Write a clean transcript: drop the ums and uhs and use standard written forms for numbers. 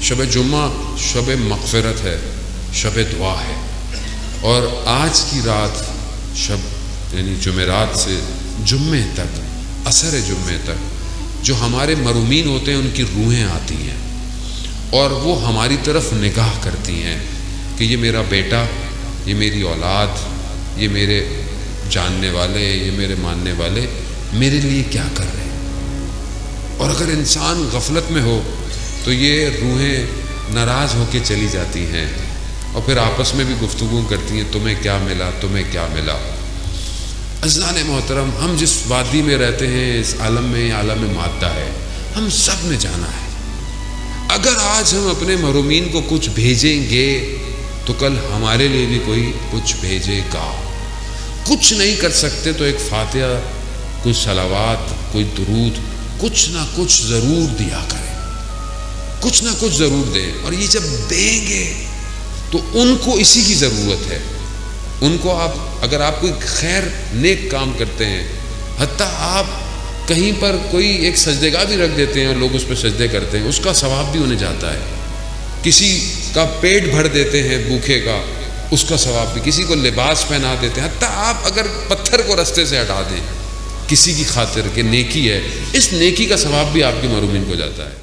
شب جمعہ شب مغفرت ہے، شب دعا ہے، اور آج کی رات شب یعنی جمعرات سے جمعے تک، عصر جمعے تک جو ہمارے مرومین ہوتے ہیں ان کی روحیں آتی ہیں اور وہ ہماری طرف نگاہ کرتی ہیں کہ یہ میرا بیٹا، یہ میری اولاد، یہ میرے جاننے والے، یہ میرے ماننے والے میرے لیے کیا کر رہے ہیں۔ اور اگر انسان غفلت میں ہو تو یہ روحیں ناراض ہو کے چلی جاتی ہیں اور پھر آپس میں بھی گفتگو کرتی ہیں، تمہیں کیا ملا، تمہیں کیا ملا۔ عزیزان محترم، ہم جس وادی میں رہتے ہیں اس عالم میں، عالم مادہ ہے، ہم سب نے جانا ہے۔ اگر آج ہم اپنے محرومین کو کچھ بھیجیں گے تو کل ہمارے لیے بھی کوئی کچھ بھیجے گا۔ کچھ نہیں کر سکتے تو ایک فاتحہ، کوئی صلوات، کوئی درود، کچھ نہ کچھ ضرور دیا کریں، کچھ نہ کچھ ضرور دیں۔ اور یہ جب دیں گے تو ان کو اسی کی ضرورت ہے۔ ان کو اگر آپ کوئی خیر نیک کام کرتے ہیں، حتیٰ آپ کہیں پر کوئی ایک سجدے گاہ بھی رکھ دیتے ہیں اور لوگ اس پہ سجدے کرتے ہیں، اس کا ثواب بھی انہیں جاتا ہے۔ کسی کا پیٹ بھر دیتے ہیں بھوکے کا، اس کا ثواب بھی، کسی کو لباس پہنا دیتے ہیں، حتیٰ آپ اگر پتھر کو رستے سے ہٹا دیں کسی کی خاطر کہ نیکی ہے، اس نیکی کا ثواب بھی آپ کے محرومین کو جاتا ہے۔